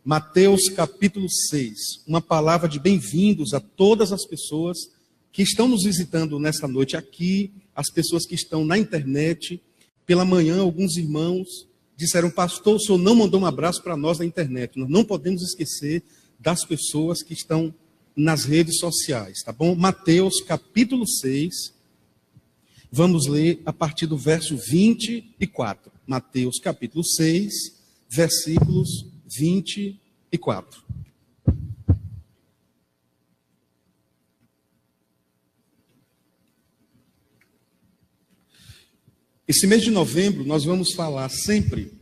Mateus capítulo 6, uma palavra de bem-vindos a todas as pessoas que estão nos visitando nesta noite aqui, as pessoas que estão na internet. Pela manhã, alguns irmãos disseram: pastor, o senhor não mandou um abraço para nós na internet. Nós não podemos esquecer das pessoas que estão nas redes sociais, tá bom? Mateus capítulo 6, vamos ler a partir do verso 24. Mateus capítulo 6, versículos 24. Esse mês de novembro nós vamos falar sempre,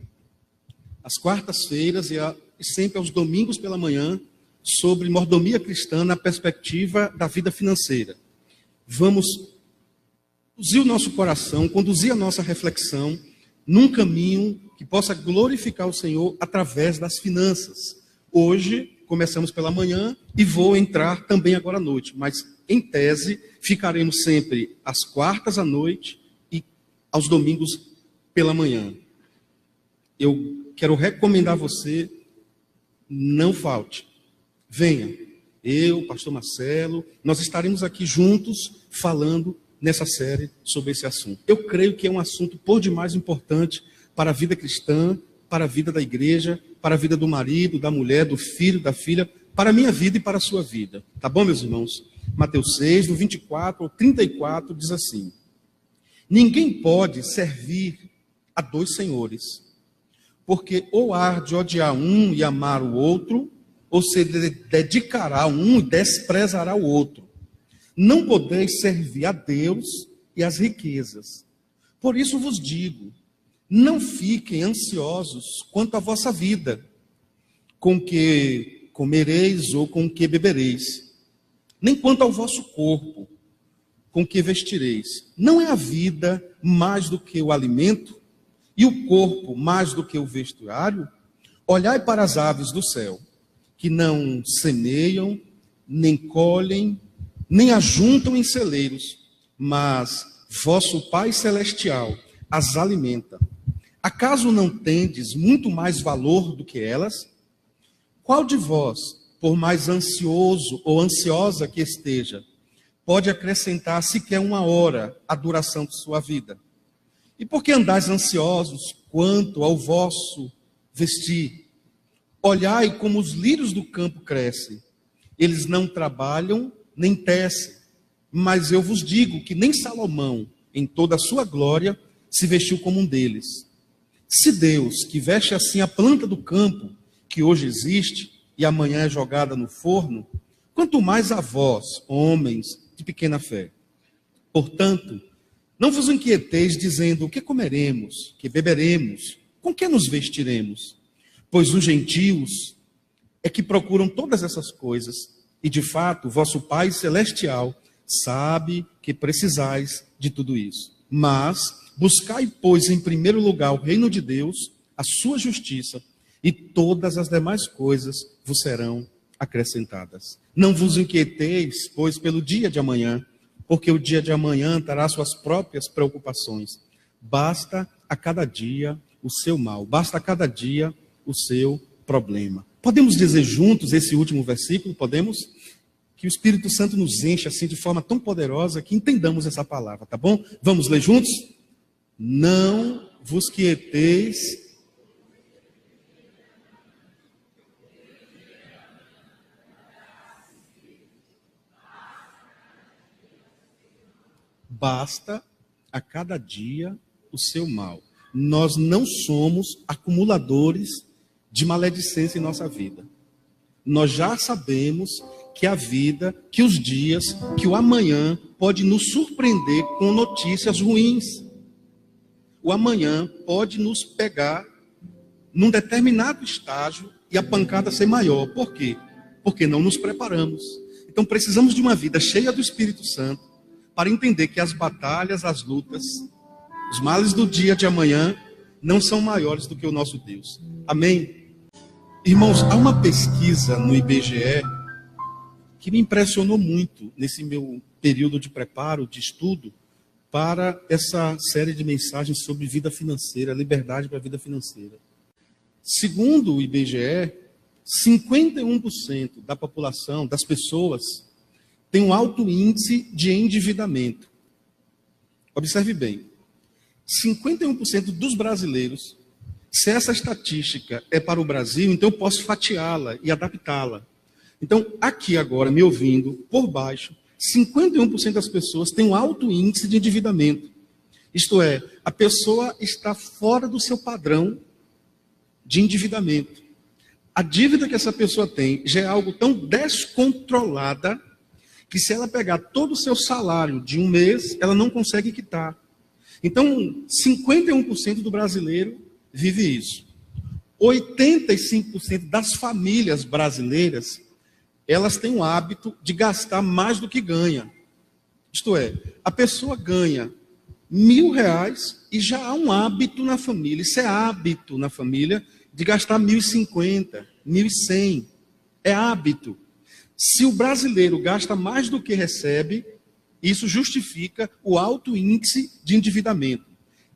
às quartas-feiras e sempre aos domingos pela manhã, sobre mordomia cristã na perspectiva da vida financeira. Vamos conduzir o nosso coração, conduzir a nossa reflexão num caminho que possa glorificar o Senhor através das finanças. Hoje, começamos pela manhã e vou entrar também agora à noite, mas em tese ficaremos sempre às quartas à noite e aos domingos pela manhã. Eu quero recomendar a você, não falte. Venha, eu, pastor Marcelo, nós estaremos aqui juntos falando nessa série sobre esse assunto. Eu creio que é um assunto por demais importante para a vida cristã, para a vida da igreja, para a vida do marido, da mulher, do filho, da filha, para a minha vida e para a sua vida. Tá bom, meus irmãos? Mateus 6, do 24 ao 34, diz assim: ninguém pode servir a dois senhores, porque ou há de odiar um e amar o outro, ou se dedicará a um e desprezará o outro. Não podeis servir a Deus e às riquezas. Por isso vos digo, não fiquem ansiosos quanto à vossa vida, com que comereis ou com que bebereis, nem quanto ao vosso corpo, com que vestireis. Não é a vida mais do que o alimento, e o corpo mais do que o vestuário? Olhai para as aves do céu, que não semeiam, nem colhem, nem ajuntam em celeiros, mas vosso Pai Celestial as alimenta. Acaso não tendes muito mais valor do que elas? Qual de vós, por mais ansioso ou ansiosa que esteja, pode acrescentar sequer uma hora à duração de sua vida? E por que andais ansiosos quanto ao vosso vestir? Olhai como os lírios do campo crescem. Eles não trabalham nem tecem, mas eu vos digo que nem Salomão, em toda a sua glória, se vestiu como um deles. Se Deus, que veste assim a planta do campo, que hoje existe e amanhã é jogada no forno, quanto mais a vós, homens de pequena fé. Portanto, não vos inquieteis dizendo: o que comeremos, que beberemos, com que nos vestiremos? Pois os gentios é que procuram todas essas coisas. E de fato, vosso Pai Celestial sabe que precisais de tudo isso. Mas buscai, pois, em primeiro lugar o reino de Deus, a sua justiça, e todas as demais coisas vos serão acrescentadas. Não vos inquieteis, pois, pelo dia de amanhã, porque o dia de amanhã terá suas próprias preocupações. Basta a cada dia o seu mal, basta a cada dia o seu problema. Podemos dizer juntos esse último versículo? Podemos? Que o Espírito Santo nos enche assim de forma tão poderosa que entendamos essa palavra, tá bom? Vamos ler juntos? Não vos quieteis. Basta a cada dia o seu mal. Nós não somos acumuladores de maledicência em nossa vida. Nós já sabemos que a vida, que os dias, que o amanhã pode nos surpreender com notícias ruins. O amanhã pode nos pegar num determinado estágio e a pancada ser maior. Por quê? Porque não nos preparamos. Então precisamos de uma vida cheia do Espírito Santo para entender que as batalhas, as lutas, os males do dia de amanhã não são maiores do que o nosso Deus. Amém? Irmãos, há uma pesquisa no IBGE que me impressionou muito nesse meu período de preparo, de estudo, para essa série de mensagens sobre vida financeira, liberdade para a vida financeira. Segundo o IBGE, 51% da população, das pessoas, tem um alto índice de endividamento. Observe bem, 51% dos brasileiros, se essa estatística é para o Brasil, então eu posso fatiá-la e adaptá-la. Então, aqui agora, me ouvindo, por baixo, 51% das pessoas têm um alto índice de endividamento. Isto é, a pessoa está fora do seu padrão de endividamento. A dívida que essa pessoa tem já é algo tão descontrolada que se ela pegar todo o seu salário de um mês, ela não consegue quitar. Então, 51% do brasileiro vive isso. 85% das famílias brasileiras, elas têm o hábito de gastar mais do que ganha. Isto é, a pessoa ganha R$1.000 e já há um hábito na família. Isso é hábito na família de gastar 1.050, 1.100. É hábito. Se o brasileiro gasta mais do que recebe, isso justifica o alto índice de endividamento.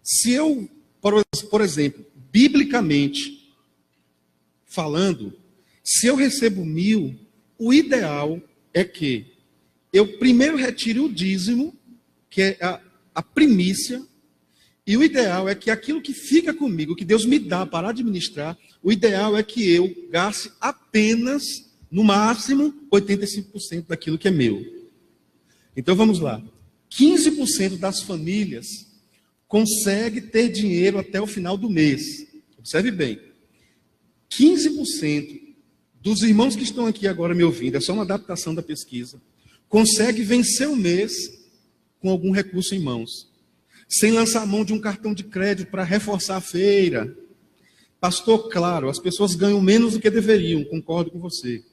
Se eu, por exemplo, biblicamente falando, se eu recebo 1.000, o ideal é que eu primeiro retire o dízimo, que é a primícia, e o ideal é que aquilo que fica comigo, que Deus me dá para administrar, o ideal é que eu gaste apenas, no máximo, 85% daquilo que é meu. Então vamos lá. 15% das famílias consegue ter dinheiro até o final do mês. Observe bem. 15% dos irmãos que estão aqui agora me ouvindo, é só uma adaptação da pesquisa, consegue vencer o mês com algum recurso em mãos, sem lançar mão de um cartão de crédito para reforçar a feira. Pastor, claro, as pessoas ganham menos do que deveriam, concordo com você.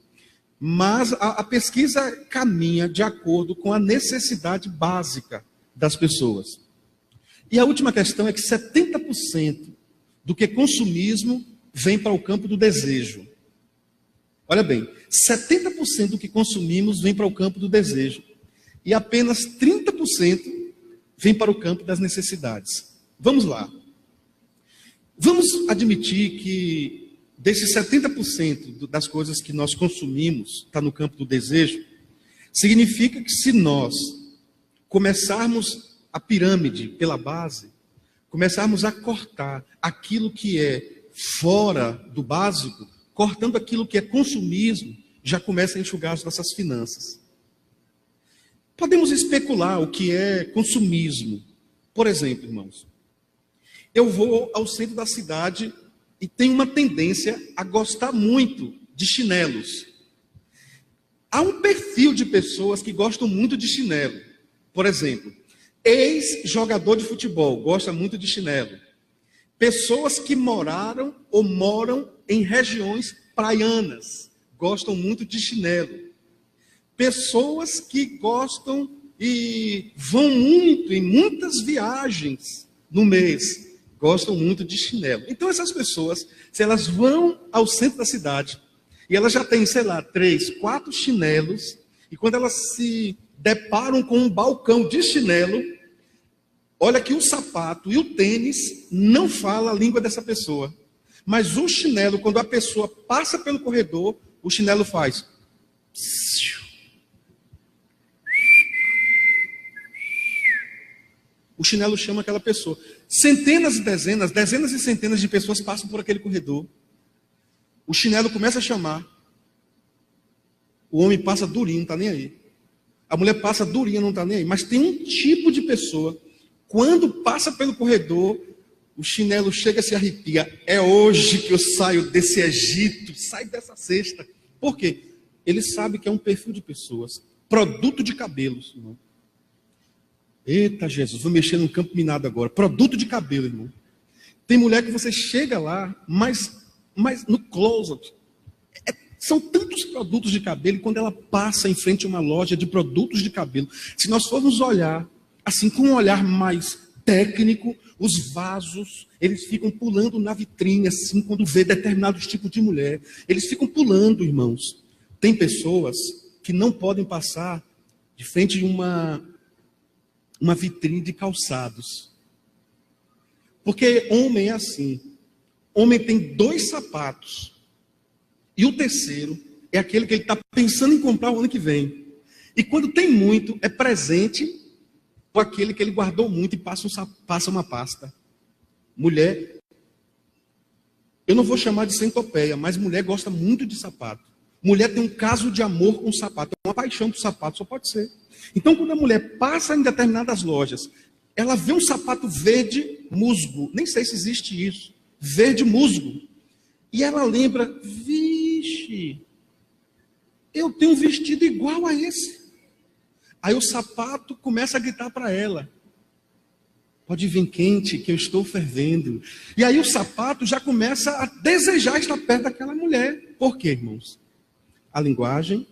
Mas a pesquisa caminha de acordo com a necessidade básica das pessoas. E a última questão é que 70% do que consumismo vem para o campo do desejo. Olha bem, 70% do que consumimos vem para o campo do desejo. E apenas 30% vem para o campo das necessidades. Vamos lá. Vamos admitir que desses 70% das coisas que nós consumimos está no campo do desejo. Significa que se nós começarmos a pirâmide pela base, começarmos a cortar aquilo que é fora do básico, cortando aquilo que é consumismo, já começa a enxugar as nossas finanças. Podemos especular o que é consumismo. Por exemplo, irmãos, eu vou ao centro da cidade e tenho uma tendência a gostar muito de chinelos. Há um perfil de pessoas que gostam muito de chinelo. Por exemplo, ex-jogador de futebol gosta muito de chinelo. Pessoas que moraram ou moram em regiões praianas gostam muito de chinelo. Pessoas que gostam e vão muito em muitas viagens no mês gostam muito de chinelo. Então essas pessoas, se elas vão ao centro da cidade e elas já têm, sei lá, 3, 4 chinelos, e quando elas se deparam com um balcão de chinelo, olha que o sapato e o tênis não falam a língua dessa pessoa. Mas o chinelo, quando a pessoa passa pelo corredor, o chinelo faz. O chinelo chama aquela pessoa. Centenas e dezenas, dezenas e centenas de pessoas passam por aquele corredor. O chinelo começa a chamar. O homem passa durinho, não está nem aí. A mulher passa durinha, não está nem aí. Mas tem um tipo de pessoa, quando passa pelo corredor, o chinelo chega a se arrepia. É hoje que eu saio desse Egito, saio dessa cesta. Por quê? Ele sabe que é um perfil de pessoas. Produto de cabelos, irmão. Eita, Jesus, vou mexer num campo minado agora. Produto de cabelo, irmão. Tem mulher que você chega lá, mas no closet. São tantos produtos de cabelo, e quando ela passa em frente a uma loja de produtos de cabelo, se nós formos olhar, assim, com um olhar mais técnico, os vasos, eles ficam pulando na vitrine, assim, quando vê determinados tipos de mulher. Eles ficam pulando, irmãos. Tem pessoas que não podem passar de frente de uma vitrine de calçados. Porque homem é assim. Homem tem 2 sapatos. E o terceiro é aquele que ele está pensando em comprar o ano que vem. E quando tem muito, é presente ou aquele que ele guardou muito e passa uma pasta. Mulher, eu não vou chamar de centopeia, mas mulher gosta muito de sapato. Mulher tem um caso de amor com sapato, é uma paixão por sapato, só pode ser. Então, quando a mulher passa em determinadas lojas, ela vê um sapato verde musgo, nem sei se existe isso, verde musgo, e ela lembra, vixe, eu tenho um vestido igual a esse. Aí o sapato começa a gritar para ela, pode vir quente, que eu estou fervendo. E aí o sapato já começa a desejar estar perto daquela mulher. Por quê, irmãos? A linguagem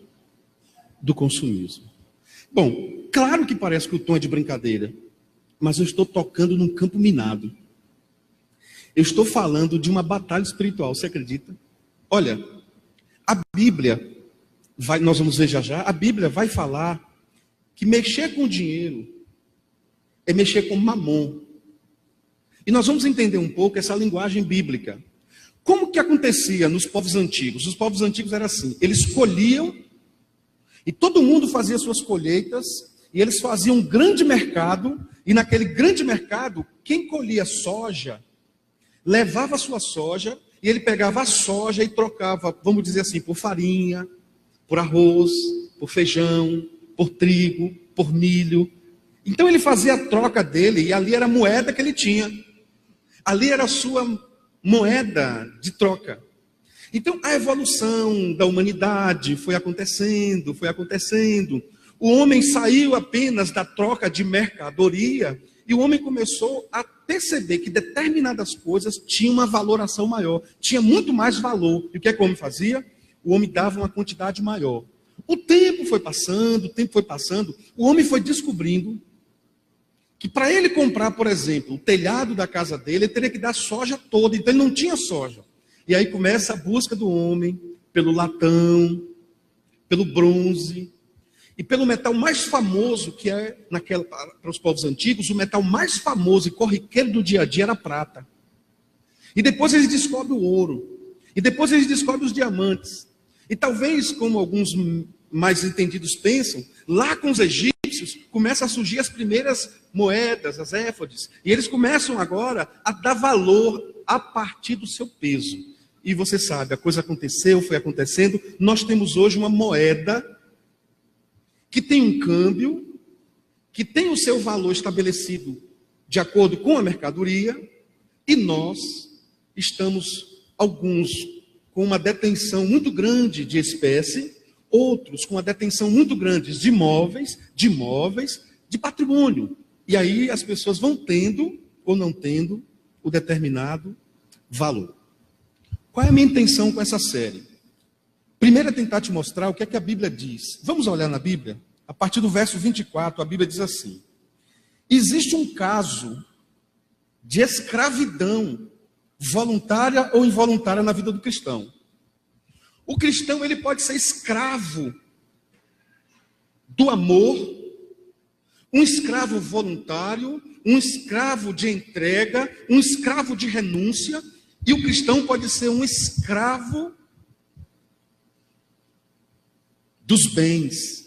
do consumismo. Bom, claro que parece que o tom é de brincadeira, mas eu estou tocando num campo minado. Eu estou falando de uma batalha espiritual, você acredita? Olha, a Bíblia, nós vamos ver já, a Bíblia vai falar que mexer com dinheiro é mexer com mamon. E nós vamos entender um pouco essa linguagem bíblica. Como que acontecia nos povos antigos? Os povos antigos eram assim, eles colhiam, e todo mundo fazia suas colheitas, e eles faziam um grande mercado, e naquele grande mercado, quem colhia soja, levava a sua soja, e ele pegava a soja e trocava, vamos dizer assim, por farinha, por arroz, por feijão, por trigo, por milho. Então ele fazia a troca dele, e ali era a moeda que ele tinha. Ali era a sua moeda de troca. Então a evolução da humanidade foi acontecendo. O homem saiu apenas da troca de mercadoria e o homem começou a perceber que determinadas coisas tinham uma valoração maior, tinha muito mais valor. E o que é que o homem fazia? O homem dava uma quantidade maior. O tempo foi passando, o homem foi descobrindo que para ele comprar, por exemplo, o telhado da casa dele, ele teria que dar soja toda, então ele não tinha soja. E aí começa a busca do homem pelo latão, pelo bronze e pelo metal mais famoso, que é, para os povos antigos, o metal mais famoso e corriqueiro do dia a dia era a prata. E depois eles descobrem o ouro. E depois eles descobrem os diamantes. E talvez, como alguns mais entendidos pensam, lá com os egípcios, começam a surgir as primeiras moedas, as éfodes, e eles começam agora a dar valor a partir do seu peso. E você sabe, a coisa aconteceu, foi acontecendo, nós temos hoje uma moeda que tem um câmbio, que tem o seu valor estabelecido de acordo com a mercadoria, e nós estamos, alguns, com uma detenção muito grande de espécie, outros com uma detenção muito grande de imóveis, de patrimônio. E aí as pessoas vão tendo ou não tendo o determinado valor. Qual é a minha intenção com essa série? Primeiro é tentar te mostrar o que é que a Bíblia diz. Vamos olhar na Bíblia? A partir do verso 24, a Bíblia diz assim: existe um caso de escravidão voluntária ou involuntária na vida do cristão. O cristão, ele pode ser escravo do amor, um escravo voluntário, um escravo de entrega, um escravo de renúncia, e o cristão pode ser um escravo dos bens,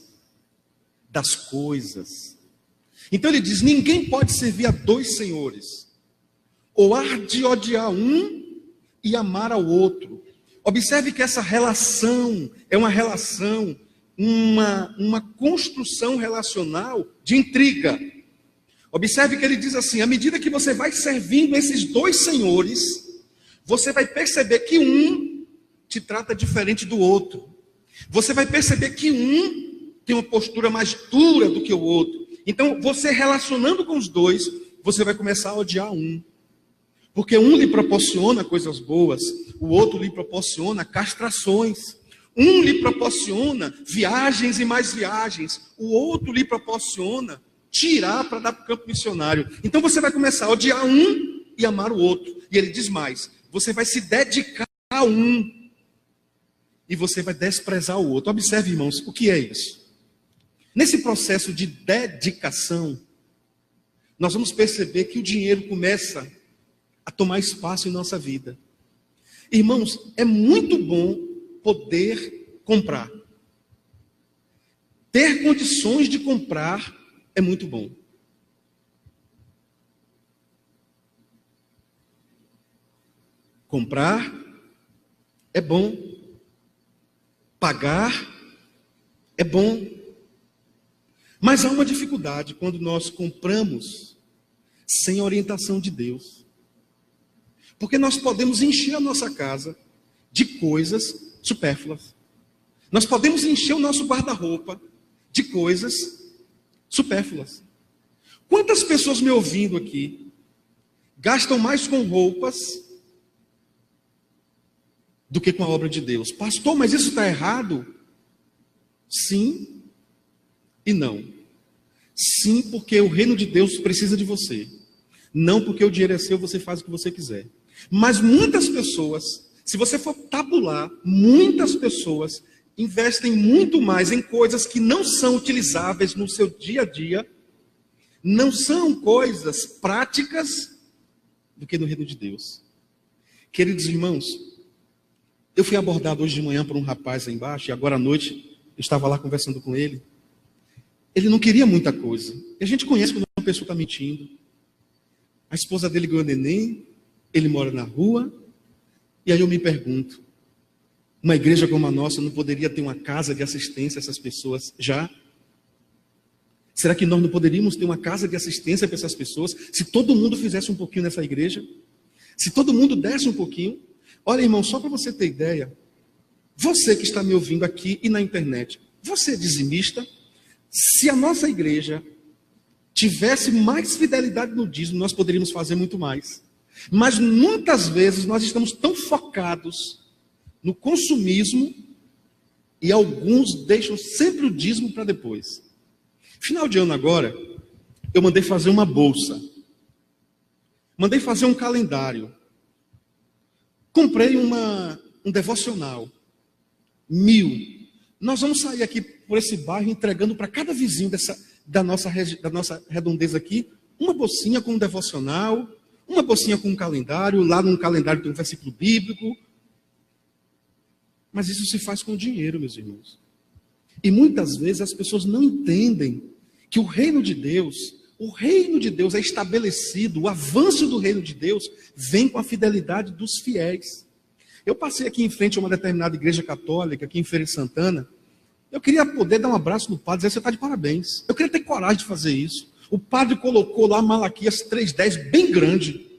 das coisas. Então ele diz, ninguém pode servir a dois senhores, ou há de odiar um e amar ao outro. Observe que essa relação é uma relação, uma construção relacional de intriga. Observe que ele diz assim, à medida que você vai servindo esses dois senhores, você vai perceber que um te trata diferente do outro. Você vai perceber que um tem uma postura mais dura do que o outro. Então, você relacionando com os dois, você vai começar a odiar um. Porque um lhe proporciona coisas boas, o outro lhe proporciona castrações. Um lhe proporciona viagens e mais viagens, o outro lhe proporciona tirar para dar para o campo missionário. Então você vai começar a odiar um e amar o outro. E ele diz mais, você vai se dedicar a um e você vai desprezar o outro. Observe, irmãos, o que é isso? Nesse processo de dedicação, nós vamos perceber que o dinheiro começa a tomar espaço em nossa vida. Irmãos, é muito bom poder comprar. Ter condições de comprar é muito bom. Comprar é bom. Pagar é bom. Mas há uma dificuldade quando nós compramos sem orientação de Deus. Porque nós podemos encher a nossa casa de coisas supérfluas. Nós podemos encher o nosso guarda-roupa de coisas supérfluas. Quantas pessoas me ouvindo aqui gastam mais com roupas do que com a obra de Deus? Pastor, mas isso está errado? Sim e não. Sim, porque o reino de Deus precisa de você. Não porque o dinheiro é seu, você faz o que você quiser. Mas muitas pessoas, se você for tabular, muitas pessoas investem muito mais em coisas que não são utilizáveis no seu dia a dia, não são coisas práticas, do que no reino de Deus. Queridos irmãos, eu fui abordado hoje de manhã por um rapaz lá embaixo, e agora à noite eu estava lá conversando com ele. Ele não queria muita coisa. E a gente conhece quando uma pessoa está mentindo. A esposa dele ganhou neném, ele mora na rua, e aí eu me pergunto, uma igreja como a nossa não poderia ter uma casa de assistência a essas pessoas já? Será que nós não poderíamos ter uma casa de assistência para essas pessoas, se todo mundo fizesse um pouquinho nessa igreja? Se todo mundo desse um pouquinho? Olha, irmão, só para você ter ideia, você que está me ouvindo aqui e na internet, você é dizimista? Se a nossa igreja tivesse mais fidelidade no dízimo, nós poderíamos fazer muito mais. Mas muitas vezes nós estamos tão focados no consumismo e alguns deixam sempre o dízimo para depois. Final de ano agora, eu mandei fazer uma bolsa. Mandei fazer um calendário. Comprei um devocional. 1.000. Nós vamos sair aqui por esse bairro entregando para cada vizinho da nossa redondeza aqui uma bolsinha com um devocional, uma bolsinha com um calendário. Lá no calendário tem um versículo bíblico. Mas isso se faz com dinheiro, meus irmãos. E muitas vezes as pessoas não entendem que o reino de Deus é estabelecido, o avanço do reino de Deus vem com a fidelidade dos fiéis. Eu passei aqui em frente a uma determinada igreja católica, aqui em Feira de Santana. Eu queria poder dar um abraço no padre e dizer, você está de parabéns. Eu queria ter coragem de fazer isso. O padre colocou lá Malaquias 3,10 bem grande.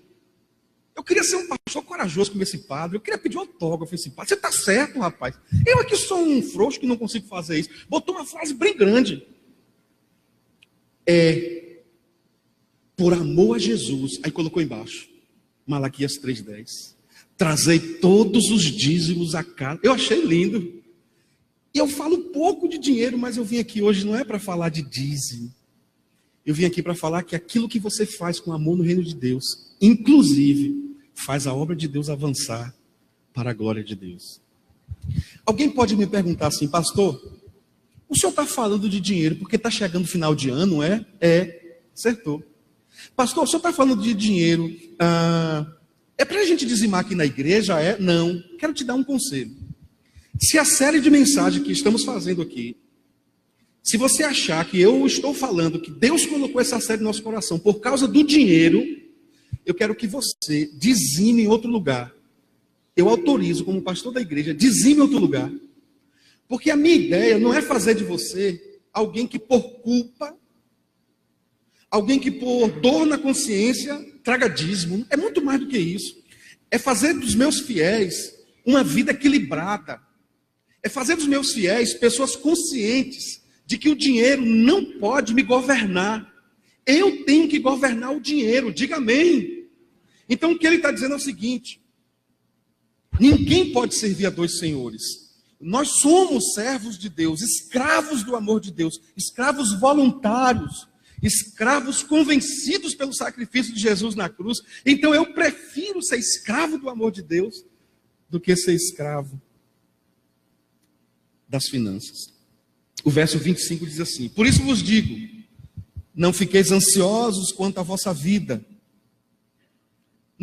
Eu queria ser um pastor corajoso como esse padre. Eu queria pedir um autógrafo a esse padre. Você está certo, rapaz. Eu aqui sou um frouxo que não consigo fazer isso. Botou uma frase bem grande. Por amor a Jesus. Aí colocou embaixo. Malaquias 3,10. Trazei todos os dízimos a casa. Eu achei lindo. E eu falo pouco de dinheiro, mas eu vim aqui hoje não é para falar de dízimo. Eu vim aqui para falar que aquilo que você faz com amor no reino de Deus, inclusive, faz a obra de Deus avançar para a glória de Deus. Alguém pode me perguntar assim, pastor, o senhor está falando de dinheiro porque está chegando o final de ano, é? Acertou. Pastor, o senhor está falando de dinheiro, é para a gente dizimar aqui na igreja? Não. Quero te dar um conselho. Se a série de mensagens que estamos fazendo aqui, se você achar que eu estou falando que Deus colocou essa série no nosso coração por causa do dinheiro, eu quero que você dizime em outro lugar. Eu autorizo, como pastor da igreja, dizime em outro lugar. Porque a minha ideia não é fazer de você alguém que por culpa, alguém que por dor na consciência traga dízimo. É muito mais do que isso. É fazer dos meus fiéis uma vida equilibrada. É fazer dos meus fiéis pessoas conscientes de que o dinheiro não pode me governar. Eu tenho que governar o dinheiro. Diga amém. Então o que ele está dizendo é o seguinte: ninguém pode servir a dois senhores. Nós somos servos de Deus, escravos do amor de Deus, escravos voluntários, escravos convencidos pelo sacrifício de Jesus na cruz. Então eu prefiro ser escravo do amor de Deus do que ser escravo das finanças. O verso 25 diz assim: por isso vos digo, não fiqueis ansiosos quanto à vossa vida.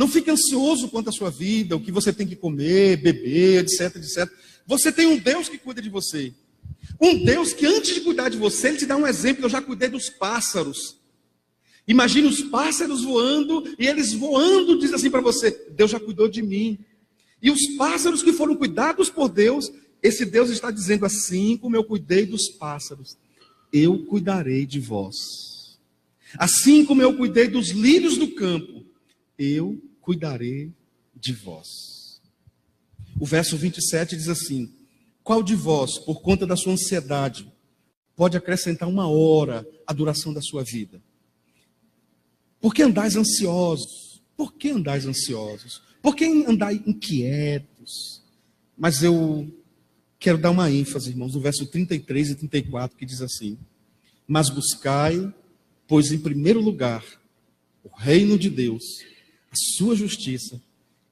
Não fique ansioso quanto à sua vida, o que você tem que comer, beber, etc, etc. Você tem um Deus que cuida de você. Um Deus que antes de cuidar de você, Ele te dá um exemplo. Eu já cuidei dos pássaros. Imagine os pássaros voando, e eles voando dizem assim para você: Deus já cuidou de mim. E os pássaros que foram cuidados por Deus, esse Deus está dizendo: assim como eu cuidei dos pássaros, eu cuidarei de vós. Assim como eu cuidei dos lírios do campo, eu cuidarei de vós. O verso 27 diz assim: qual de vós, por conta da sua ansiedade, pode acrescentar 1 hora à duração da sua vida? Por que andais ansiosos? Por que andais ansiosos? Por que andais inquietos? Mas eu quero dar uma ênfase, irmãos, no verso 33 e 34, que diz assim: mas buscai, pois em primeiro lugar, o reino de Deus, a sua justiça,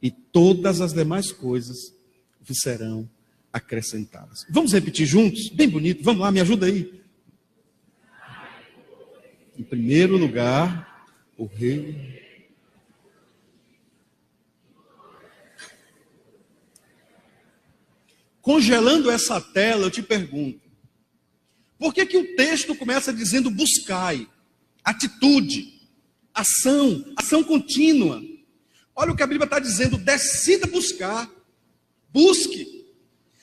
e todas as demais coisas vos serão acrescentadas. Vamos repetir juntos? Bem bonito. Vamos lá, me ajuda aí. Em primeiro lugar, o reino. Congelando essa tela, eu te pergunto: por que o texto começa dizendo buscai? Atitude, ação contínua. Olha o que a Bíblia está dizendo: decida buscar, busque.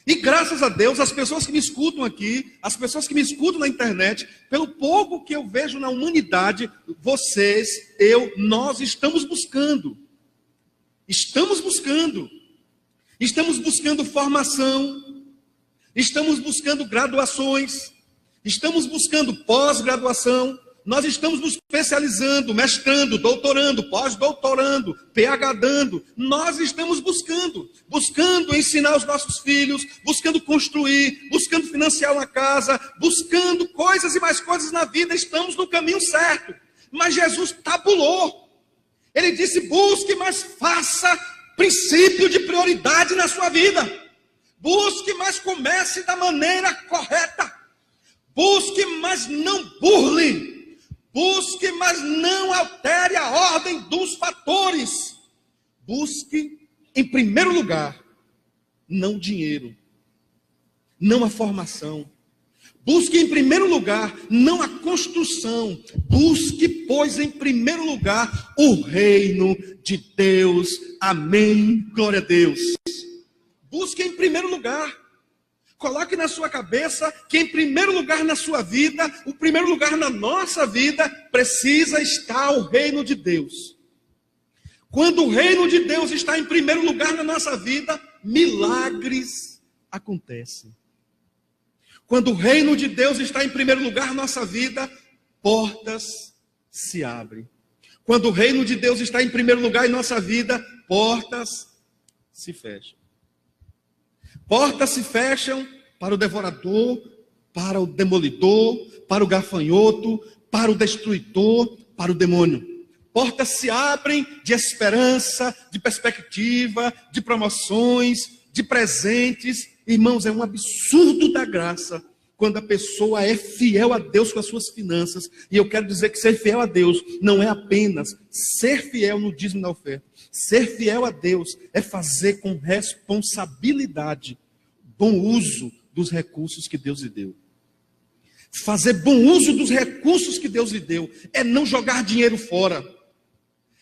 E graças a Deus, as pessoas que me escutam aqui, as pessoas que me escutam na internet, pelo pouco que eu vejo na humanidade, vocês, nós estamos buscando. Estamos buscando formação, estamos buscando graduações, estamos buscando pós-graduação, nós estamos nos especializando, mestrando, doutorando, pós-doutorando, PhDando. Nós estamos buscando ensinar os nossos filhos, buscando construir, buscando financiar uma casa, buscando coisas e mais coisas na vida. Estamos no caminho certo. Mas Jesus tabulou. Ele disse: busque, mas faça princípio de prioridade na sua vida. Busque, mas comece da maneira correta. Busque, mas não burle. Busque, mas não altere a ordem dos fatores. Busque, em primeiro lugar, não dinheiro, não a formação. Busque, em primeiro lugar, não a construção. Busque, pois, em primeiro lugar, o reino de Deus. Amém. Glória a Deus. Busque em primeiro lugar. Coloque na sua cabeça que em primeiro lugar na sua vida, o primeiro lugar na nossa vida, precisa estar o reino de Deus. Quando o reino de Deus está em primeiro lugar na nossa vida, milagres acontecem. Quando o reino de Deus está em primeiro lugar na nossa vida, portas se abrem. Quando o reino de Deus está em primeiro lugar em nossa vida, portas se fecham. Portas se fecham para o devorador, para o demolidor, para o gafanhoto, para o destruidor, para o demônio. Portas se abrem de esperança, de perspectiva, de promoções, de presentes. Irmãos, é um absurdo da graça quando a pessoa é fiel a Deus com as suas finanças. E eu quero dizer que ser fiel a Deus não é apenas ser fiel no dízimo e na oferta. Ser fiel a Deus é fazer com responsabilidade bom uso dos recursos que Deus lhe deu. Fazer bom uso dos recursos que Deus lhe deu é não jogar dinheiro fora.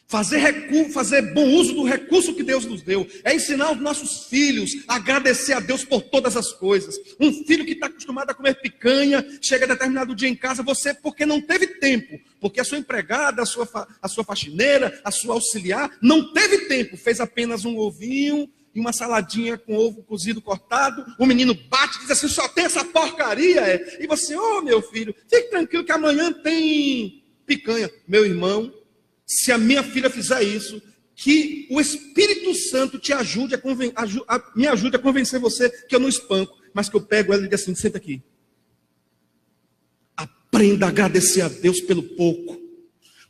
Fazer bom uso do recurso que Deus nos deu é ensinar os nossos filhos a agradecer a Deus por todas as coisas. Um filho que está acostumado a comer picanha, chega a determinado dia em casa, você, porque não teve tempo, porque a sua empregada, a sua faxineira, a sua auxiliar, não teve tempo, fez apenas um ovinho e uma saladinha com ovo cozido cortado, o menino bate e diz assim: só tem essa porcaria, E você: meu filho, fique tranquilo que amanhã tem picanha. Meu irmão, se a minha filha fizer isso, que o Espírito Santo te ajude me ajude a convencer você que eu não espanco, mas que eu pego ela e digo assim: senta aqui. Aprenda a agradecer a Deus pelo pouco,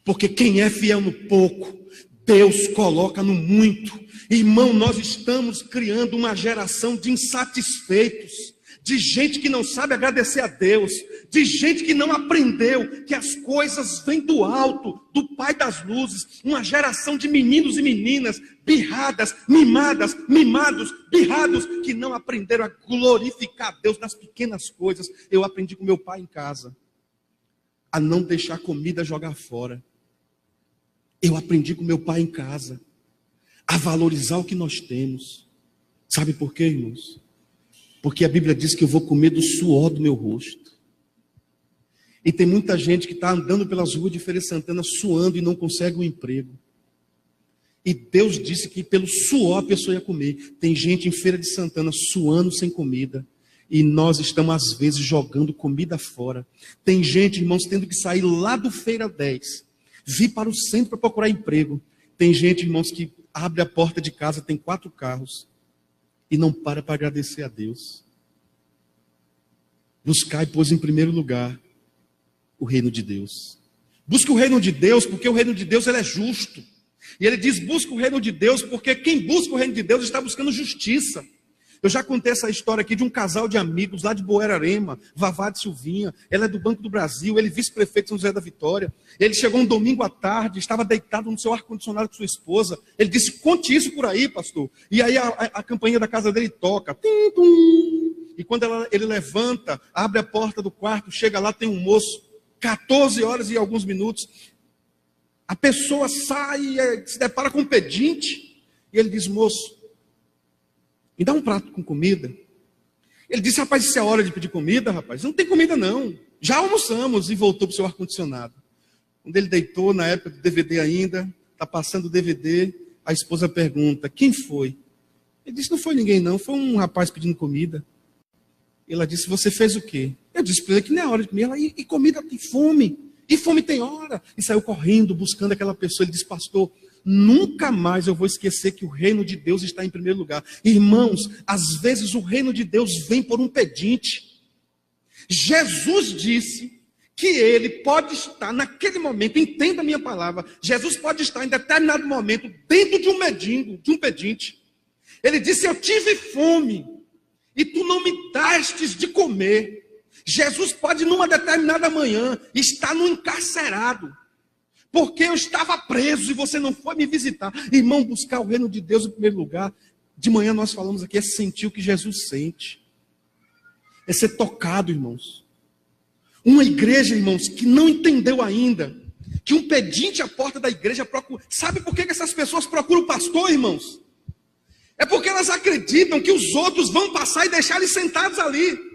porque quem é fiel no pouco, Deus coloca no muito. Irmão, nós estamos criando uma geração de insatisfeitos, de gente que não sabe agradecer a Deus, de gente que não aprendeu que as coisas vêm do alto, do Pai das luzes, uma geração de meninos e meninas birradas, mimadas, mimados, birrados, que não aprenderam a glorificar a Deus nas pequenas coisas. Eu aprendi com meu pai em casa a não deixar comida jogar fora. Eu aprendi com meu pai em casa a valorizar o que nós temos. Sabe por quê, irmãos? Porque a Bíblia diz que eu vou comer do suor do meu rosto. E tem muita gente que está andando pelas ruas de Feira de Santana suando e não consegue um emprego. E Deus disse que pelo suor a pessoa ia comer. Tem gente em Feira de Santana suando sem comida. E nós estamos às vezes jogando comida fora. Tem gente, irmãos, tendo que sair lá do Feira 10, vir para o centro para procurar emprego. Tem gente, irmãos, que abre a porta de casa, tem 4 carros. E não para agradecer a Deus. Buscai, pois, em primeiro lugar, o reino de Deus. Busca o reino de Deus, porque o reino de Deus ele é justo. E ele diz, busca o reino de Deus, porque quem busca o reino de Deus está buscando justiça. Eu já contei essa história aqui de um casal de amigos lá de Boerarema, Vavá de Silvinha. Ela é do Banco do Brasil, ele é vice-prefeito de São José da Vitória. Ele chegou um domingo à tarde, estava deitado no seu ar-condicionado com sua esposa. Ele disse, conte isso por aí, pastor. E aí a campainha da casa dele toca. Tim, tum. E quando ele levanta, abre a porta do quarto, chega lá, tem um moço, 14 horas e alguns minutos. A pessoa sai, se depara com um pedinte. E ele diz, moço, me dá um prato com comida. Ele disse, rapaz, isso é hora de pedir comida, rapaz. Não tem comida não. Já almoçamos. E voltou para o seu ar-condicionado. Quando ele deitou, na época do DVD ainda, está passando o DVD, a esposa pergunta, quem foi? Ele disse, não foi ninguém não, foi um rapaz pedindo comida. Ela disse, você fez o quê? Eu disse para ele que não é hora de comer. Ela, e comida tem fome. E fome tem hora. E saiu correndo, buscando aquela pessoa. Ele disse, pastor, nunca mais eu vou esquecer que o reino de Deus está em primeiro lugar. Irmãos, às vezes o reino de Deus vem por um pedinte. Jesus disse que ele pode estar naquele momento, entenda a minha palavra, Jesus pode estar em determinado momento dentro de um mendigo, de um pedinte. Ele disse, eu tive fome e tu não me dastes de comer. Jesus pode numa determinada manhã estar no encarcerado. Porque eu estava preso e você não foi me visitar. Irmão, buscar o reino de Deus em primeiro lugar. De manhã nós falamos aqui, é sentir o que Jesus sente. É ser tocado, irmãos. Uma igreja, irmãos, que não entendeu ainda que um pedinte à porta da igreja procura. Sabe por que essas pessoas procuram o pastor, irmãos? É porque elas acreditam que os outros vão passar e deixar eles sentados ali.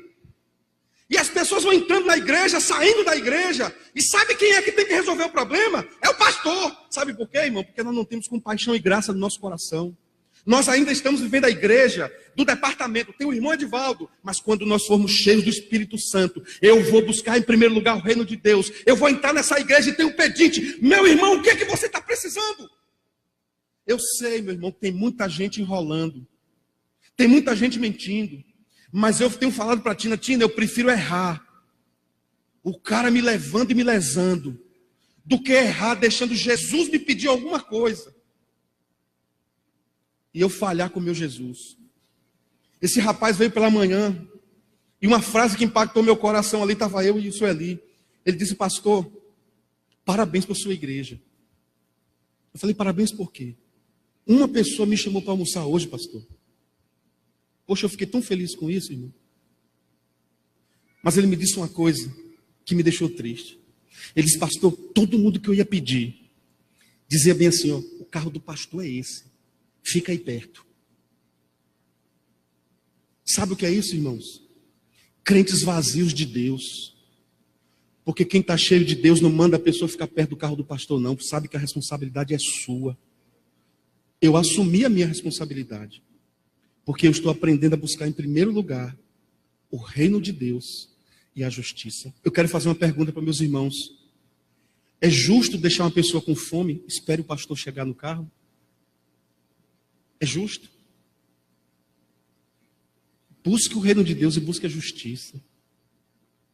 E as pessoas vão entrando na igreja, saindo da igreja. E sabe quem é que tem que resolver o problema? É o pastor. Sabe por quê, irmão? Porque nós não temos compaixão e graça no nosso coração. Nós ainda estamos vivendo a igreja do departamento. Tem o irmão Edivaldo. Mas quando nós formos cheios do Espírito Santo, eu vou buscar em primeiro lugar o reino de Deus. Eu vou entrar nessa igreja e tem um pedinte. Meu irmão, o que é que você está precisando? Eu sei, meu irmão, que tem muita gente enrolando. Tem muita gente mentindo. Mas eu tenho falado para a Tina, eu prefiro errar. O cara me levando e me lesando, do que errar deixando Jesus me pedir alguma coisa. E eu falhar com o meu Jesus. Esse rapaz veio pela manhã, e uma frase que impactou meu coração ali, estava eu e o Sueli. Ele disse, pastor, parabéns por sua igreja. Eu falei, parabéns por quê? Uma pessoa me chamou para almoçar hoje, pastor. Poxa, eu fiquei tão feliz com isso, irmão. Mas ele me disse uma coisa que me deixou triste. Ele disse, pastor, todo mundo que eu ia pedir, dizia bem assim, ó, o carro do pastor é esse. Fica aí perto. Sabe o que é isso, irmãos? Crentes vazios de Deus. Porque quem está cheio de Deus não manda a pessoa ficar perto do carro do pastor, não. Sabe que a responsabilidade é sua. Eu assumi a minha responsabilidade. Porque eu estou aprendendo a buscar em primeiro lugar o reino de Deus e a justiça. Eu quero fazer uma pergunta para meus irmãos. É justo deixar uma pessoa com fome? Espere o pastor chegar no carro? É justo? Busque o reino de Deus e busque a justiça.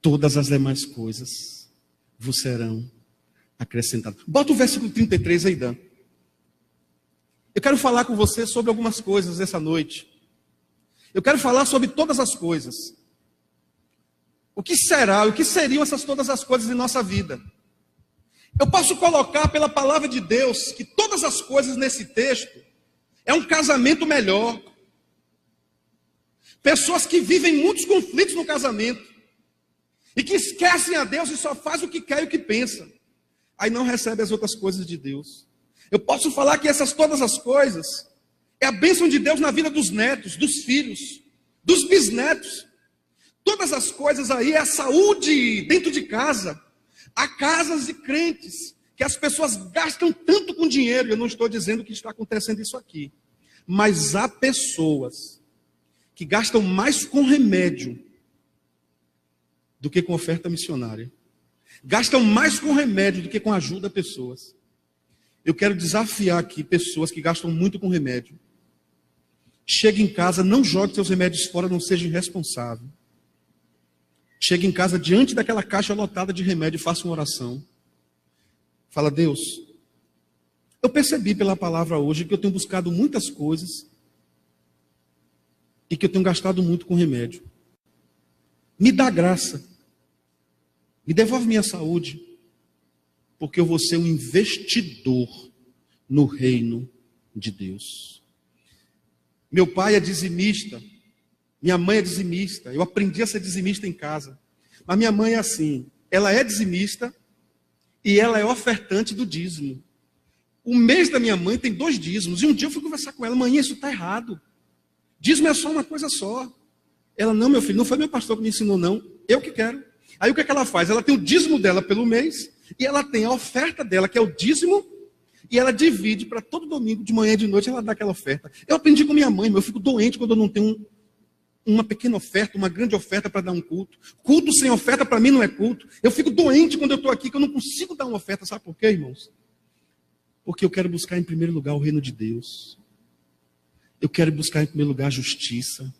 Todas as demais coisas vos serão acrescentadas. Bota o versículo 33 aí, Dan. Eu quero falar com você sobre algumas coisas essa noite. Eu quero falar sobre todas as coisas. O que será, o que seriam essas todas as coisas em nossa vida? Eu posso colocar pela palavra de Deus que todas as coisas nesse texto é um casamento melhor. Pessoas que vivem muitos conflitos no casamento e que esquecem a Deus e só fazem o que quer e o que pensa. Aí não recebem as outras coisas de Deus. Eu posso falar que todas as coisas é a bênção de Deus na vida dos netos, dos filhos, dos bisnetos. Todas as coisas aí é a saúde dentro de casa. Há casas de crentes que as pessoas gastam tanto com dinheiro. Eu não estou dizendo que está acontecendo isso aqui. Mas há pessoas que gastam mais com remédio do que com oferta missionária. Gastam mais com remédio do que com ajuda a pessoas. Eu quero desafiar aqui pessoas que gastam muito com remédio. Chegue em casa, não jogue seus remédios fora, não seja irresponsável. Chegue em casa diante daquela caixa lotada de remédio e faça uma oração. Fala, Deus, eu percebi pela palavra hoje que eu tenho buscado muitas coisas e que eu tenho gastado muito com remédio. Me dá graça. Me devolve minha saúde, porque eu vou ser um investidor no reino de Deus. Meu pai é dizimista, minha mãe é dizimista, eu aprendi a ser dizimista em casa. Mas minha mãe é assim, ela é dizimista e ela é ofertante do dízimo. O mês da minha mãe tem 2 dízimos, e um dia eu fui conversar com ela, mãe, isso está errado. Dízimo é só uma coisa só. Ela, não, meu filho, não foi meu pastor que me ensinou, não, eu que quero. Aí o que é que ela faz? Ela tem o dízimo dela pelo mês, e ela tem a oferta dela, que é o dízimo, e ela divide para todo domingo, de manhã e de noite, ela dá aquela oferta. Eu aprendi com minha mãe, eu fico doente quando eu não tenho uma pequena oferta, uma grande oferta para dar um culto. Culto sem oferta para mim não é culto. Eu fico doente quando eu estou aqui, que eu não consigo dar uma oferta. Sabe por quê, irmãos? Porque eu quero buscar em primeiro lugar o reino de Deus. Eu quero buscar em primeiro lugar a justiça.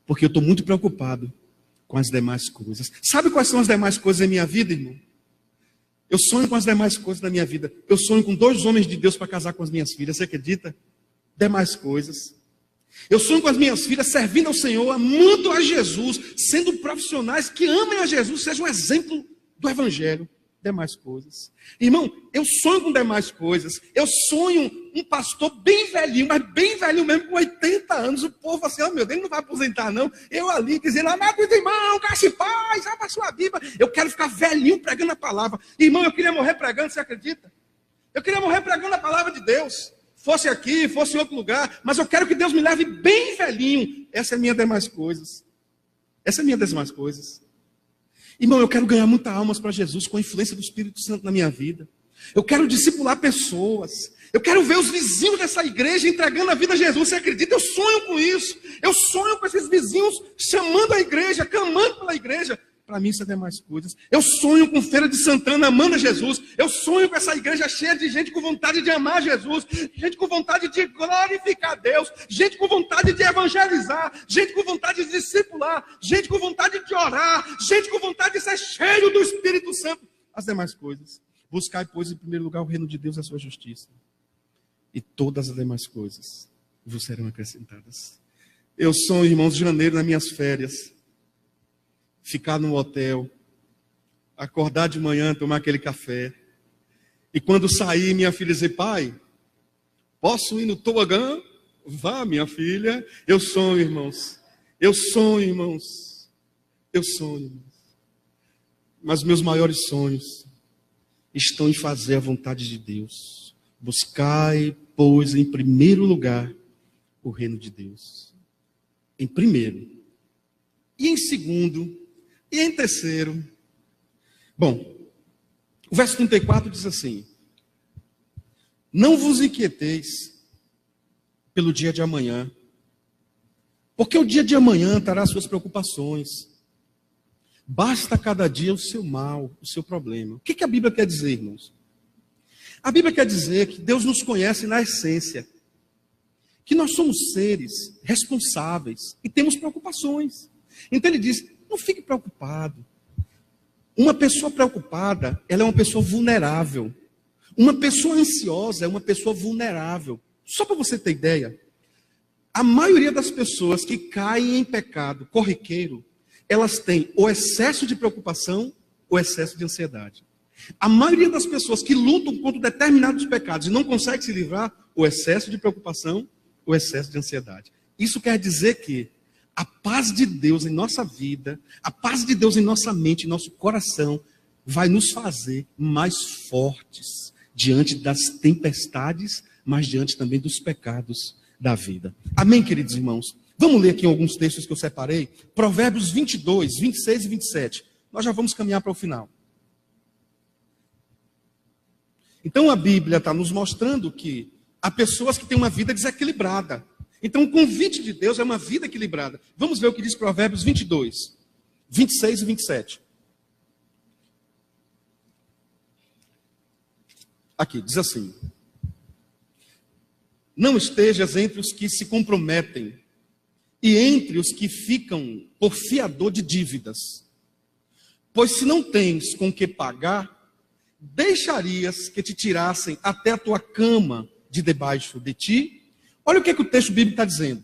Porque eu estou muito preocupado com as demais coisas. Sabe quais são as demais coisas da minha vida, irmão? Eu sonho com as demais coisas da minha vida. Eu sonho com 2 homens de Deus para casar com as minhas filhas. Você acredita? Demais coisas. Eu sonho com as minhas filhas servindo ao Senhor, amando a Jesus, sendo profissionais que amem a Jesus, sejam um exemplo do Evangelho. Demais coisas. Irmão, eu sonho com demais coisas. Eu sonho um pastor bem velhinho, mas bem velhinho mesmo, com 80 anos. O povo assim, oh meu Deus, ele não vai aposentar não. Eu ali dizendo, amado irmão, graça e paz, abra a sua Bíblia. Eu quero ficar velhinho pregando a palavra. Irmão, eu queria morrer pregando, você acredita? Eu queria morrer pregando a palavra de Deus. Fosse aqui, fosse em outro lugar, mas eu quero que Deus me leve bem velhinho. Essa é a minha demais coisas. Essa é a minha demais coisas. Irmão, eu quero ganhar muitas almas para Jesus com a influência do Espírito Santo na minha vida. Eu quero discipular pessoas. Eu quero ver os vizinhos dessa igreja entregando a vida a Jesus. Você acredita? Eu sonho com isso. Eu sonho com esses vizinhos chamando a igreja, clamando pela igreja. Para mim isso é demais coisas. Eu sonho com Feira de Santana amando a Jesus. Eu sonho com essa igreja cheia de gente com vontade de amar Jesus. Gente com vontade de glorificar a Deus. Gente com vontade de evangelizar. Gente com vontade de discipular. Gente com vontade de orar. Gente com vontade de ser cheio do Espírito Santo. As demais coisas. Buscai, pois, em primeiro lugar o reino de Deus e a sua justiça. E todas as demais coisas vos serão acrescentadas. Eu sonho, irmãos, de janeiro, nas minhas férias, ficar no hotel, acordar de manhã, tomar aquele café. E quando sair, minha filha dizer, pai, posso ir no tobogã? Vá, minha filha. Eu sonho, irmãos. Eu sonho, irmãos. Eu sonho, irmãos. Mas meus maiores sonhos estão em fazer a vontade de Deus. Buscai, pois, em primeiro lugar, o reino de Deus. Em primeiro. E em segundo, e em terceiro. Bom, o verso 34 diz assim: não vos inquieteis pelo dia de amanhã, porque o dia de amanhã trará suas preocupações. Basta cada dia o seu mal, o seu problema. O que a Bíblia quer dizer, irmãos? A Bíblia quer dizer que Deus nos conhece na essência, que nós somos seres responsáveis e temos preocupações. Então ele diz, não fique preocupado. Uma pessoa preocupada, ela é uma pessoa vulnerável. Uma pessoa ansiosa é uma pessoa vulnerável. Só para você ter ideia, a maioria das pessoas que caem em pecado corriqueiro, elas têm o excesso de preocupação ou excesso de ansiedade. A maioria das pessoas que lutam contra determinados pecados e não conseguem se livrar, o excesso de preocupação ou excesso de ansiedade. Isso quer dizer que a paz de Deus em nossa vida, a paz de Deus em nossa mente, em nosso coração, vai nos fazer mais fortes diante das tempestades, mas diante também dos pecados da vida. Amém, queridos irmãos? Vamos ler aqui alguns textos que eu separei. Provérbios 22, 26 e 27. Nós já vamos caminhar para o final. Então a Bíblia está nos mostrando que há pessoas que têm uma vida desequilibrada. Então o convite de Deus é uma vida equilibrada. Vamos ver o que diz Provérbios 22, 26 e 27. Aqui, diz assim: não estejas entre os que se comprometem e entre os que ficam por fiador de dívidas. Pois se não tens com que pagar, deixarias que te tirassem até a tua cama de debaixo de ti? Olha o que o texto bíblico está dizendo.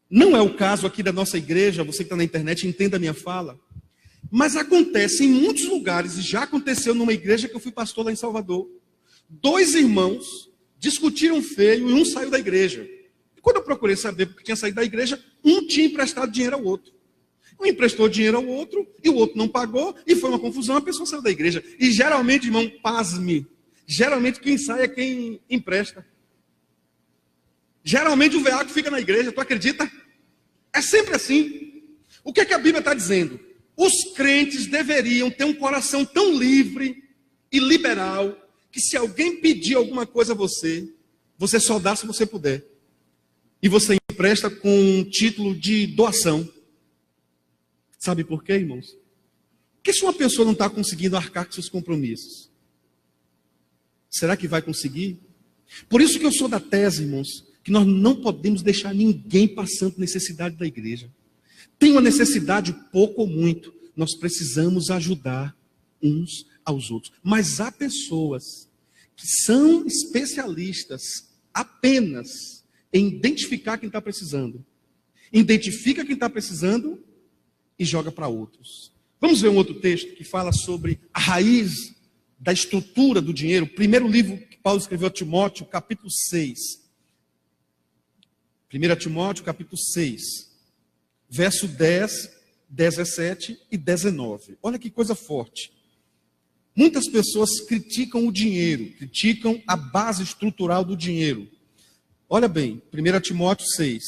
Não é o caso aqui da nossa igreja, você que está na internet, entenda a minha fala. Mas acontece em muitos lugares, e já aconteceu numa igreja que eu fui pastor lá em Salvador. 2 irmãos discutiram feio e um saiu da igreja. E quando eu procurei saber porque tinha saído da igreja, um tinha emprestado dinheiro ao outro. Um emprestou dinheiro ao outro e o outro não pagou e foi uma confusão, a pessoa saiu da igreja. E geralmente, irmão, pasme, geralmente quem sai é quem empresta. Geralmente o veaco fica na igreja, tu acredita? É sempre assim. O que é que a Bíblia está dizendo? Os crentes deveriam ter um coração tão livre e liberal, que se alguém pedir alguma coisa a você, você só dá se você puder. E você empresta com um título de doação. Sabe por quê, irmãos? Porque se uma pessoa não está conseguindo arcar com seus compromissos, será que vai conseguir? Por isso que eu sou da tese, irmãos, que nós não podemos deixar ninguém passando necessidade da igreja. Tem uma necessidade, pouco ou muito, nós precisamos ajudar uns aos outros. Mas há pessoas que são especialistas apenas em identificar quem está precisando. Identifica quem está precisando e joga para outros. Vamos ver um outro texto que fala sobre a raiz da estrutura do dinheiro. O primeiro livro que Paulo escreveu a Timóteo, capítulo 6. 1 Timóteo, capítulo 6, verso 10, 17 e 19. Olha que coisa forte. Muitas pessoas criticam o dinheiro, criticam a base estrutural do dinheiro. Olha bem, 1 Timóteo 6.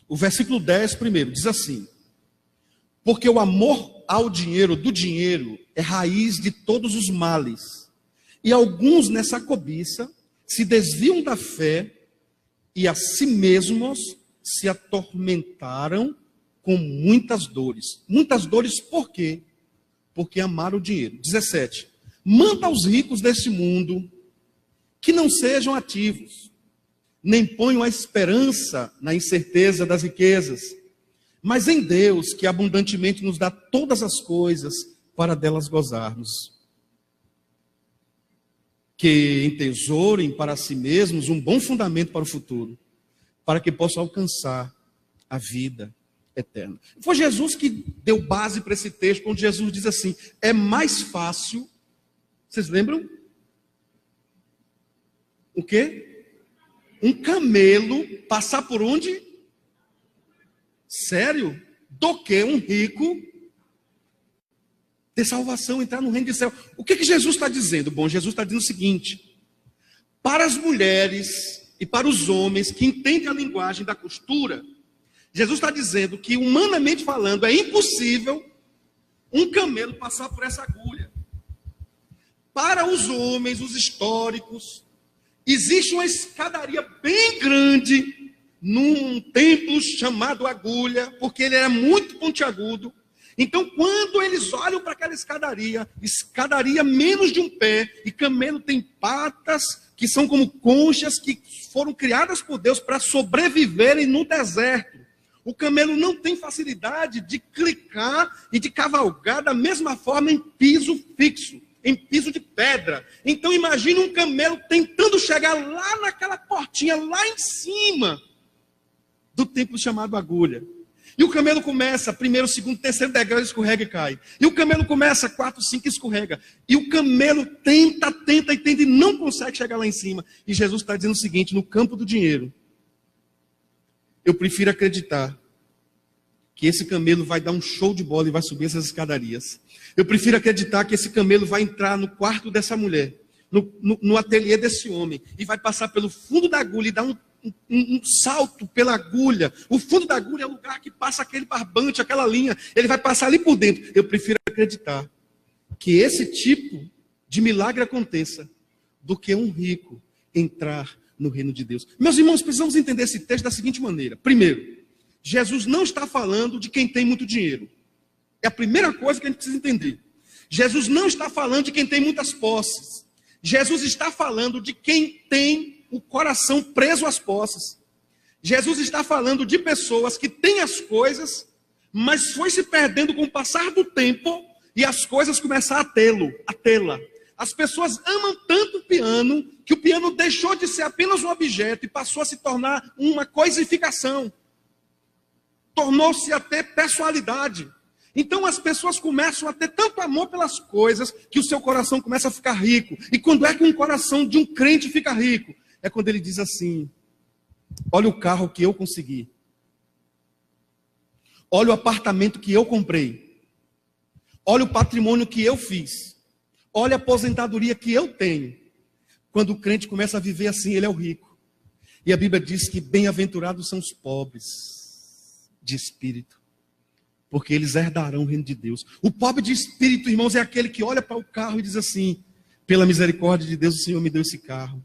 O versículo 10 primeiro, diz assim: porque o amor ao dinheiro, do dinheiro, é raiz de todos os males. E alguns nessa cobiça se desviam da fé e a si mesmos se atormentaram com muitas dores. Muitas dores por quê? Porque amaram o dinheiro. 17. Manda aos ricos deste mundo que não sejam ativos, nem ponham a esperança na incerteza das riquezas, mas em Deus, que abundantemente nos dá todas as coisas para delas gozarmos. Que entesourem para si mesmos um bom fundamento para o futuro, para que possam alcançar a vida eterna. Foi Jesus que deu base para esse texto, onde Jesus diz assim: é mais fácil, vocês lembram? O quê? Um camelo passar por onde? Sério? Do que um rico ter salvação, entrar no reino de céu. O que Jesus está dizendo? Bom, Jesus está dizendo o seguinte: para as mulheres e para os homens que entendem a linguagem da costura, Jesus está dizendo que, humanamente falando, é impossível um camelo passar por essa agulha. Para os homens, os históricos, existe uma escadaria bem grande num templo chamado Agulha, porque ele era muito pontiagudo. Então, quando eles olham para aquela escadaria menos de um pé, e camelo tem patas que são como conchas que foram criadas por Deus para sobreviverem no deserto. O camelo não tem facilidade de clicar e de cavalgar da mesma forma em piso fixo, em piso de pedra. Então imagine um camelo tentando chegar lá naquela portinha, lá em cima do templo chamado Agulha. E o camelo começa, primeiro, segundo, terceiro degrau, escorrega e cai. E o camelo começa, 4, 5, escorrega. E o camelo tenta e não consegue chegar lá em cima. E Jesus está dizendo o seguinte: no campo do dinheiro, eu prefiro acreditar que esse camelo vai dar um show de bola e vai subir essas escadarias. Eu prefiro acreditar que esse camelo vai entrar no quarto dessa mulher, no ateliê desse homem, e vai passar pelo fundo da agulha e dar um salto pela agulha. O fundo da agulha é o lugar que passa aquele barbante, aquela linha. Ele vai passar ali por dentro. Eu prefiro acreditar que esse tipo de milagre aconteça do que um rico entrar no reino de Deus. Meus irmãos, precisamos entender esse texto da seguinte maneira. Primeiro, Jesus não está falando de quem tem muito dinheiro. É a primeira coisa que a gente precisa entender. Jesus não está falando de quem tem muitas posses. Jesus está falando de quem tem o coração preso às posses. Jesus está falando de pessoas que têm as coisas, mas foi se perdendo com o passar do tempo e as coisas começaram a tê-la. As pessoas amam tanto o piano que o piano deixou de ser apenas um objeto e passou a se tornar uma coisificação. Tornou-se a ter personalidade. Então as pessoas começam a ter tanto amor pelas coisas que o seu coração começa a ficar rico. E quando é que um coração de um crente fica rico? É quando ele diz assim: olha o carro que eu consegui. Olha o apartamento que eu comprei. Olha o patrimônio que eu fiz. Olha a aposentadoria que eu tenho. Quando o crente começa a viver assim, ele é o rico. E a Bíblia diz que bem-aventurados são os pobres de espírito, porque eles herdarão o reino de Deus. O pobre de espírito, irmãos, é aquele que olha para o carro e diz assim: pela misericórdia de Deus, o Senhor me deu esse carro.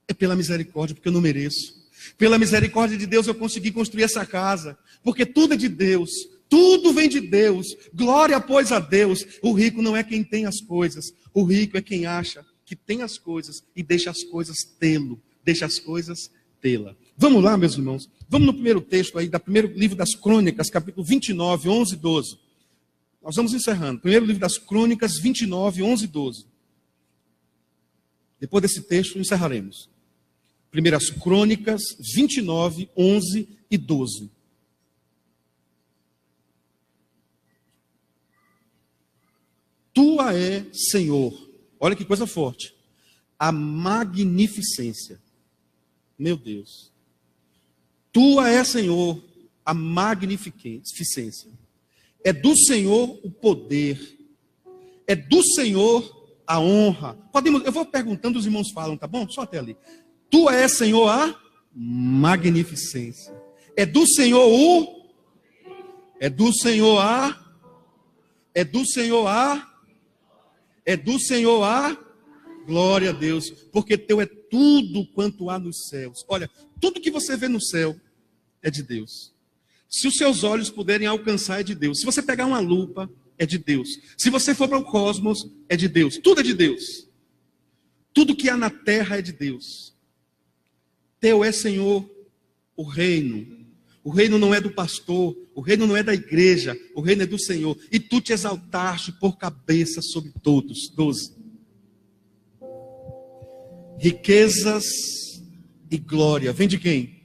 É pela misericórdia, porque eu não mereço. Pela misericórdia de Deus eu consegui construir essa casa, porque tudo é de Deus, tudo vem de Deus. Glória, pois, a Deus. O rico não é quem tem as coisas, o rico é quem acha que tem as coisas e deixa as coisas tê-lo, deixa as coisas tê-la. Vamos lá, meus irmãos. Vamos no primeiro texto aí, do primeiro livro das Crônicas, capítulo 29, 11 e 12. Nós vamos encerrando. Primeiro livro das Crônicas, 29, 11 e 12. Depois desse texto, encerraremos. Primeiras Crônicas, 29, 11 e 12. Tua é, Senhor, olha que coisa forte, a magnificência. Meu Deus. Tua é, Senhor, a magnificência. É do Senhor o poder. É do Senhor a honra. Eu vou perguntando, os irmãos falam, tá bom? Só até ali. Tua é, Senhor, a magnificência. É do Senhor o... É do Senhor a... É do Senhor a... É do Senhor a... Glória a Deus. Porque teu é tudo quanto há nos céus. Olha, tudo que você vê no céu é de Deus. Se os seus olhos puderem alcançar, é de Deus. Se você pegar uma lupa, é de Deus. Se você for para o cosmos, é de Deus. Tudo é de Deus. Tudo que há na terra é de Deus. Teu é, Senhor, o reino. O reino não é do pastor, o reino não é da igreja, o reino é do Senhor. E tu te exaltaste por cabeça sobre todos. 12. Riquezas e glória. Vem de quem?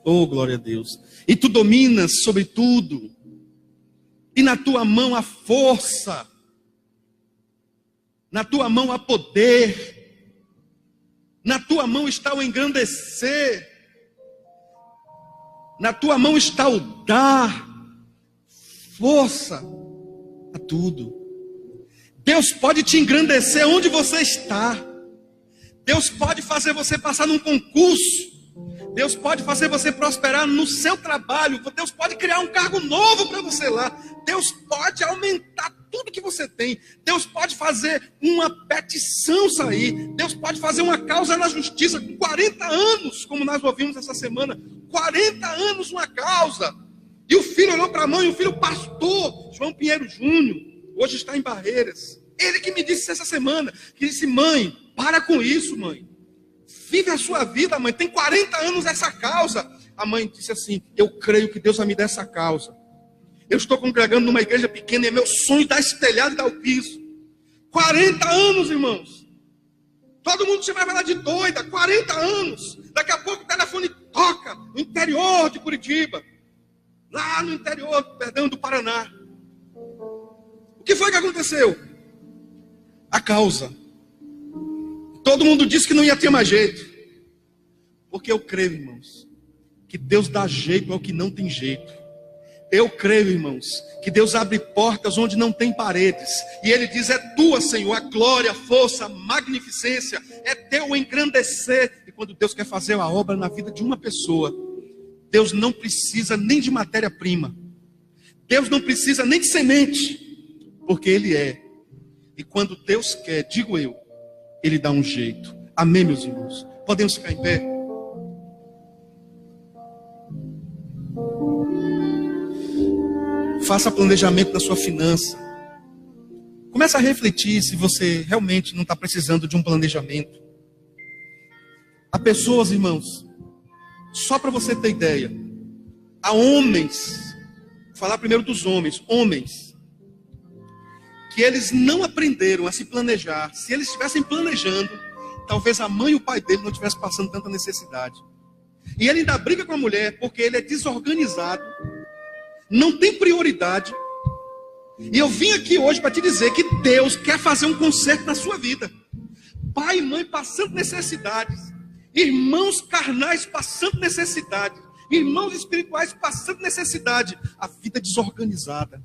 Oh, glória a Deus. E tu dominas sobre tudo. E na tua mão há força. Na tua mão há poder. Na tua mão está o engrandecer. Na tua mão está o dar força a tudo. Deus pode te engrandecer onde você está. Deus pode fazer você passar num concurso. Deus pode fazer você prosperar no seu trabalho. Deus pode criar um cargo novo para você lá. Deus pode aumentar tudo que você tem. Deus pode fazer uma petição sair. Deus pode fazer uma causa na justiça com 40 anos, como nós ouvimos essa semana. 40 anos uma causa. E o filho olhou para a mãe, o filho pastor, João Pinheiro Júnior, hoje está em Barreiras. Ele que me disse essa semana, que disse: mãe, para com isso, mãe. Vive a sua vida, mãe. Tem 40 anos essa causa. A mãe disse assim: eu creio que Deus vai me dar essa causa. Eu estou congregando numa igreja pequena e é meu sonho dar esse telhado e dar o piso. 40 anos, irmãos. Todo mundo se vai falar de doida. 40 anos. Daqui a pouco o telefone toca no interior de Curitiba. lá no interior, do Paraná. O que foi que aconteceu? A causa. Todo mundo disse que não ia ter mais jeito. Porque eu creio, irmãos, que Deus dá jeito ao que não tem jeito. Eu creio, irmãos, que Deus abre portas onde não tem paredes. E Ele diz, é tua, Senhor, a glória, a força, a magnificência. É teu engrandecer. E quando Deus quer fazer a obra na vida de uma pessoa, Deus não precisa nem de matéria-prima. Deus não precisa nem de semente. Porque Ele é. E quando Deus quer, digo eu, Ele dá um jeito. Amém, meus irmãos? Podemos ficar em pé? Faça planejamento da sua finança. Comece a refletir se você realmente não está precisando de um planejamento. Há pessoas, irmãos, só para você ter ideia, há homens, vou falar primeiro dos homens, que eles não aprenderam a se planejar. Se eles estivessem planejando, talvez a mãe e o pai dele não estivessem passando tanta necessidade. E ele ainda briga com a mulher porque ele é desorganizado, não tem prioridade. E eu vim aqui hoje para te dizer que Deus quer fazer um conserto na sua vida. Pai e mãe passando necessidades, irmãos carnais passando necessidade, irmãos espirituais passando necessidade, a vida desorganizada.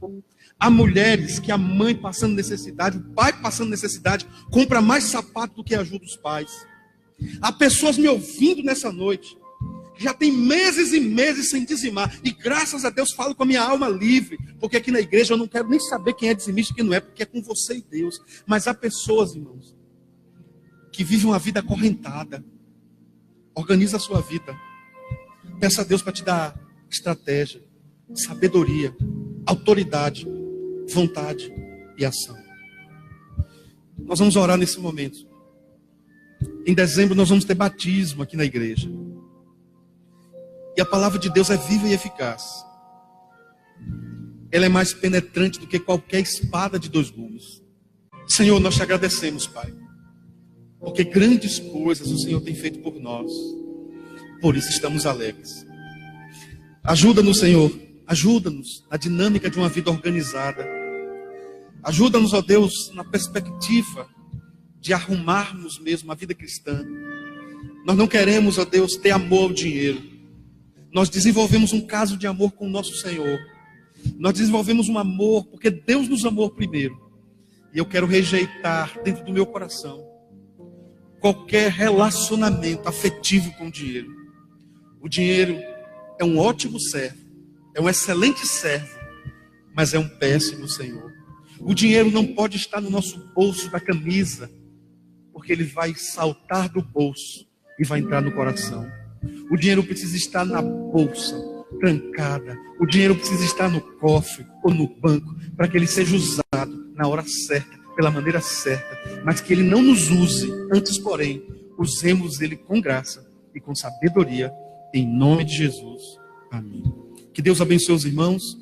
Há mulheres que a mãe passando necessidade, o pai passando necessidade, compra mais sapato do que ajuda os pais. Há pessoas me ouvindo nessa noite, já tem meses e meses sem dizimar, e graças a Deus falo com a minha alma livre, porque aqui na igreja eu não quero nem saber quem é dizimista e quem não é, porque é com você e Deus. Mas há pessoas, irmãos, que vivem uma vida acorrentada. Organiza a sua vida, peça a Deus para te dar estratégia, sabedoria, autoridade, vontade e ação. Nós vamos orar nesse momento. Em dezembro nós vamos ter batismo aqui na igreja. E a palavra de Deus é viva e eficaz. Ela é mais penetrante do que qualquer espada de dois gumes. Senhor, nós te agradecemos, Pai, porque grandes coisas o Senhor tem feito por nós. Por isso estamos alegres. Ajuda-nos, Senhor. Ajuda-nos na dinâmica de uma vida organizada. Ajuda-nos, ó Deus, na perspectiva de arrumarmos mesmo a vida cristã. Nós não queremos, ó Deus, ter amor ao dinheiro. Nós desenvolvemos um caso de amor com o nosso Senhor. Nós desenvolvemos um amor porque Deus nos amou primeiro. E eu quero rejeitar dentro do meu coração qualquer relacionamento afetivo com o dinheiro. O dinheiro é um ótimo servo, é um excelente servo, mas é um péssimo Senhor. O dinheiro não pode estar no nosso bolso da camisa, porque ele vai saltar do bolso e vai entrar no coração. O dinheiro precisa estar na bolsa, trancada. O dinheiro precisa estar no cofre ou no banco, para que ele seja usado na hora certa, pela maneira certa, mas que ele não nos use. Antes, porém, usemos ele com graça e com sabedoria, em nome de Jesus. Amém. Que Deus abençoe os irmãos.